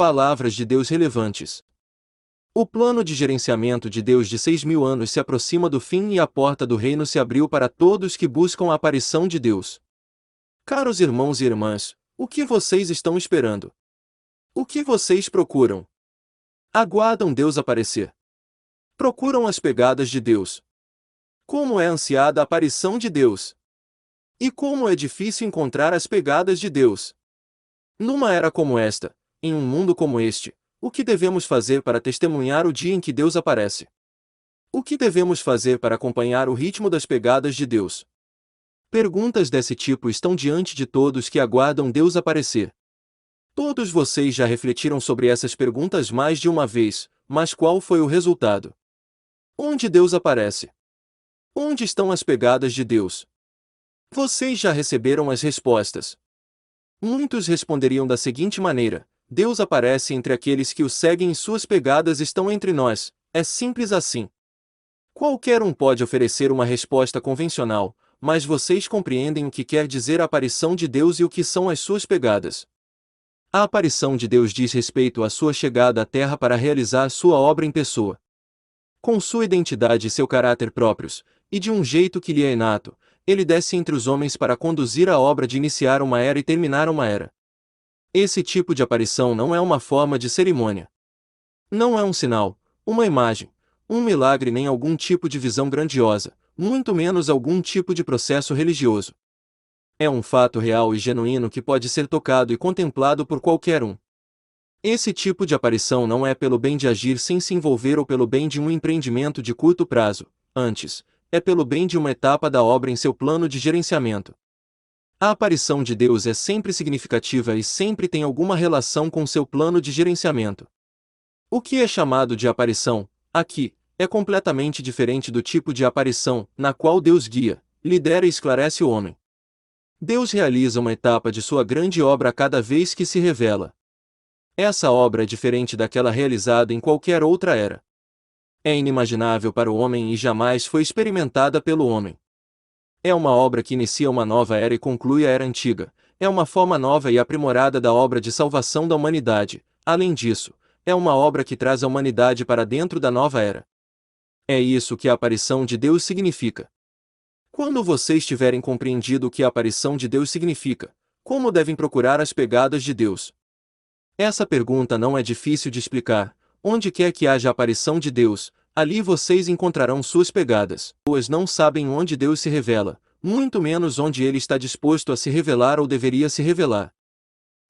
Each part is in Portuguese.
Palavras de Deus relevantes. O plano de gerenciamento de Deus de 6.000 anos se aproxima do fim e a porta do reino se abriu para todos que buscam a aparição de Deus. Caros irmãos e irmãs, o que vocês estão esperando? O que vocês procuram? Aguardam Deus aparecer? Procuram as pegadas de Deus? Como é ansiada a aparição de Deus? E como é difícil encontrar as pegadas de Deus? Numa era como esta, em um mundo como este, o que devemos fazer para testemunhar o dia em que Deus aparece? O que devemos fazer para acompanhar o ritmo das pegadas de Deus? Perguntas desse tipo estão diante de todos que aguardam Deus aparecer. Todos vocês já refletiram sobre essas perguntas mais de uma vez, mas qual foi o resultado? Onde Deus aparece? Onde estão as pegadas de Deus? Vocês já receberam as respostas. Muitos responderiam da seguinte maneira: Deus aparece entre aqueles que o seguem e suas pegadas estão entre nós. É simples assim. Qualquer um pode oferecer uma resposta convencional, mas vocês compreendem o que quer dizer a aparição de Deus e o que são as suas pegadas. A aparição de Deus diz respeito à sua chegada à Terra para realizar sua obra em pessoa. Com sua identidade e seu caráter próprios, e de um jeito que lhe é inato, ele desce entre os homens para conduzir a obra de iniciar uma era e terminar uma era. Esse tipo de aparição não é uma forma de cerimônia. Não é um sinal, uma imagem, um milagre nem algum tipo de visão grandiosa, muito menos algum tipo de processo religioso. É um fato real e genuíno que pode ser tocado e contemplado por qualquer um. Esse tipo de aparição não é pelo bem de agir sem se envolver ou pelo bem de um empreendimento de curto prazo, antes, é pelo bem de uma etapa da obra em seu plano de gerenciamento. A aparição de Deus é sempre significativa e sempre tem alguma relação com seu plano de gerenciamento. O que é chamado de aparição, aqui, é completamente diferente do tipo de aparição na qual Deus guia, lidera e esclarece o homem. Deus realiza uma etapa de sua grande obra a cada vez que se revela. Essa obra é diferente daquela realizada em qualquer outra era. É inimaginável para o homem e jamais foi experimentada pelo homem. É uma obra que inicia uma nova era e conclui a era antiga. É uma forma nova e aprimorada da obra de salvação da humanidade. Além disso, é uma obra que traz a humanidade para dentro da nova era. É isso que a aparição de Deus significa. Quando vocês tiverem compreendido o que a aparição de Deus significa, como devem procurar as pegadas de Deus? Essa pergunta não é difícil de explicar. Onde quer que haja a aparição de Deus, ali vocês encontrarão suas pegadas. Pois não sabem onde Deus se revela, muito menos onde ele está disposto a se revelar ou deveria se revelar.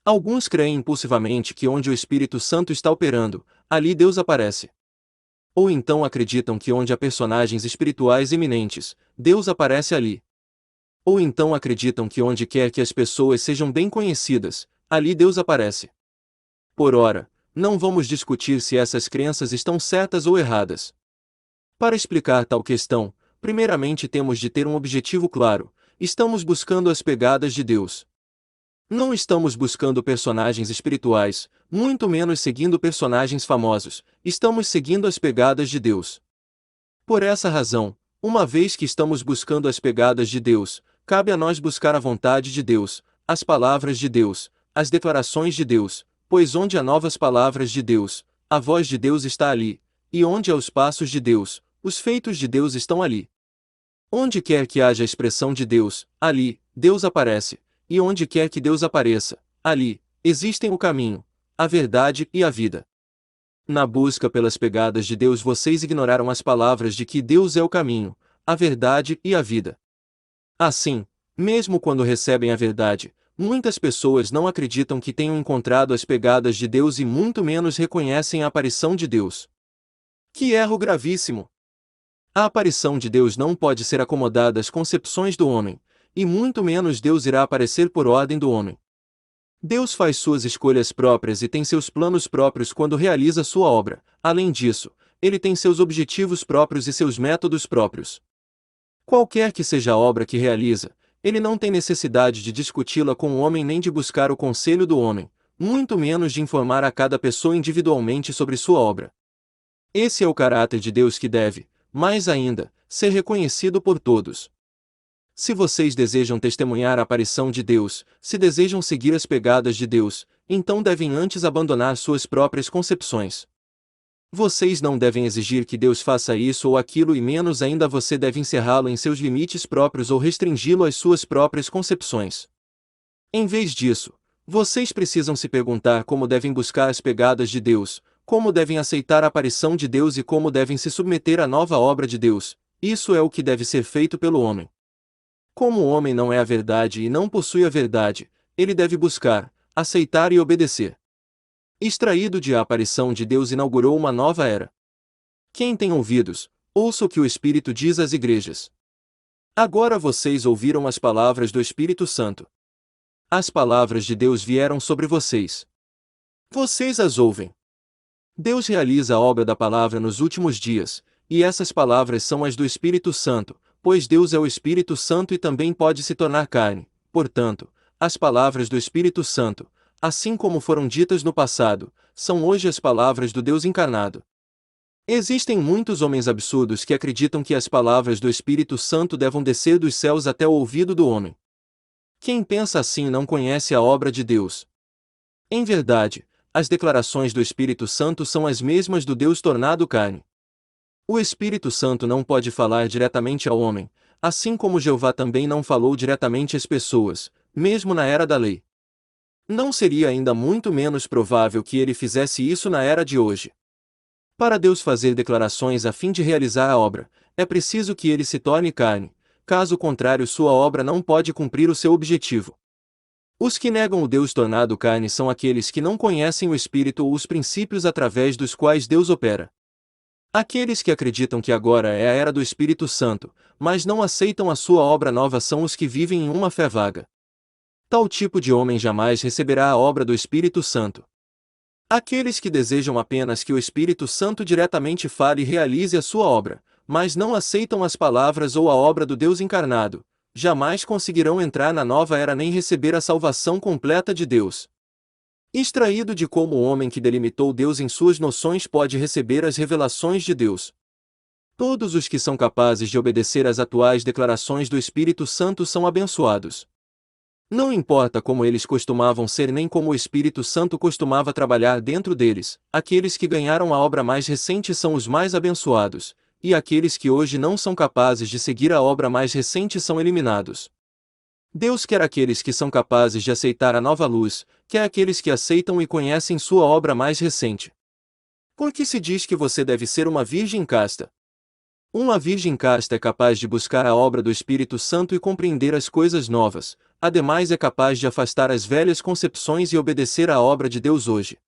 Alguns creem impulsivamente que onde o Espírito Santo está operando, ali Deus aparece. Ou então acreditam que onde há personagens espirituais eminentes, Deus aparece ali. Ou então acreditam que onde quer que as pessoas sejam bem conhecidas, ali Deus aparece. Por ora, não vamos discutir se essas crenças estão certas ou erradas. Para explicar tal questão, primeiramente temos de ter um objetivo claro: estamos buscando as pegadas de Deus. Não estamos buscando personagens espirituais, muito menos seguindo personagens famosos, estamos seguindo as pegadas de Deus. Por essa razão, uma vez que estamos buscando as pegadas de Deus, cabe a nós buscar a vontade de Deus, as palavras de Deus, as declarações de Deus, pois onde há novas palavras de Deus, a voz de Deus está ali, e onde há os passos de Deus, os feitos de Deus estão ali. Onde quer que haja a expressão de Deus, ali, Deus aparece, e onde quer que Deus apareça, ali, existem o caminho, a verdade e a vida. Na busca pelas pegadas de Deus vocês ignoraram as palavras de que Deus é o caminho, a verdade e a vida. Assim, mesmo quando recebem a verdade, muitas pessoas não acreditam que tenham encontrado as pegadas de Deus e muito menos reconhecem a aparição de Deus. Que erro gravíssimo! A aparição de Deus não pode ser acomodada às concepções do homem, e muito menos Deus irá aparecer por ordem do homem. Deus faz suas escolhas próprias e tem seus planos próprios quando realiza sua obra. Além disso, ele tem seus objetivos próprios e seus métodos próprios. Qualquer que seja a obra que realiza, ele não tem necessidade de discuti-la com o homem nem de buscar o conselho do homem, muito menos de informar a cada pessoa individualmente sobre sua obra. Esse é o caráter de Deus que deve, mais ainda, ser reconhecido por todos. Se vocês desejam testemunhar a aparição de Deus, se desejam seguir as pegadas de Deus, então devem antes abandonar suas próprias concepções. Vocês não devem exigir que Deus faça isso ou aquilo e menos ainda você deve encerrá-lo em seus limites próprios ou restringi-lo às suas próprias concepções. Em vez disso, vocês precisam se perguntar como devem buscar as pegadas de Deus, como devem aceitar a aparição de Deus e como devem se submeter à nova obra de Deus. Isso é o que deve ser feito pelo homem. Como o homem não é a verdade e não possui a verdade, ele deve buscar, aceitar e obedecer. Extraído de a aparição de Deus inaugurou uma nova era. Quem tem ouvidos, ouça o que o Espírito diz às igrejas. Agora vocês ouviram as palavras do Espírito Santo. As palavras de Deus vieram sobre vocês. Vocês as ouvem. Deus realiza a obra da palavra nos últimos dias, e essas palavras são as do Espírito Santo, pois Deus é o Espírito Santo e também pode se tornar carne. Portanto, as palavras do Espírito Santo, assim como foram ditas no passado, são hoje as palavras do Deus encarnado. Existem muitos homens absurdos que acreditam que as palavras do Espírito Santo devam descer dos céus até o ouvido do homem. Quem pensa assim não conhece a obra de Deus. Em verdade, as declarações do Espírito Santo são as mesmas do Deus tornado carne. O Espírito Santo não pode falar diretamente ao homem, assim como Jeová também não falou diretamente às pessoas, mesmo na era da lei. Não seria ainda muito menos provável que ele fizesse isso na era de hoje. Para Deus fazer declarações a fim de realizar a obra, é preciso que ele se torne carne, caso contrário sua obra não pode cumprir o seu objetivo. Os que negam o Deus tornado carne são aqueles que não conhecem o Espírito ou os princípios através dos quais Deus opera. Aqueles que acreditam que agora é a era do Espírito Santo, mas não aceitam a sua obra nova são os que vivem em uma fé vaga. Tal tipo de homem jamais receberá a obra do Espírito Santo. Aqueles que desejam apenas que o Espírito Santo diretamente fale e realize a sua obra, mas não aceitam as palavras ou a obra do Deus encarnado, jamais conseguirão entrar na nova era nem receber a salvação completa de Deus. Extraído de como o homem que delimitou Deus em suas noções pode receber as revelações de Deus. Todos os que são capazes de obedecer às atuais declarações do Espírito Santo são abençoados. Não importa como eles costumavam ser nem como o Espírito Santo costumava trabalhar dentro deles, aqueles que ganharam a obra mais recente são os mais abençoados, e aqueles que hoje não são capazes de seguir a obra mais recente são eliminados. Deus quer aqueles que são capazes de aceitar a nova luz, quer aqueles que aceitam e conhecem sua obra mais recente. Por que se diz que você deve ser uma virgem casta? Uma virgem casta é capaz de buscar a obra do Espírito Santo e compreender as coisas novas, ademais é capaz de afastar as velhas concepções e obedecer à obra de Deus hoje.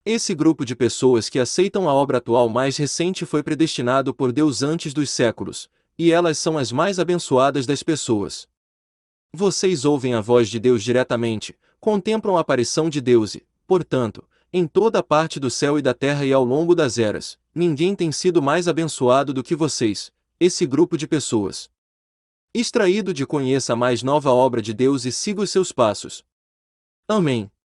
Esse grupo de pessoas que aceitam a obra atual mais recente foi predestinado por Deus antes dos séculos, e elas são as mais abençoadas das pessoas. Vocês ouvem a voz de Deus diretamente, contemplam a aparição de Deus e, portanto, em toda parte do céu e da terra e ao longo das eras, ninguém tem sido mais abençoado do que vocês, esse grupo de pessoas. Extraído de conheça a mais nova obra de Deus e siga os seus passos. Amém.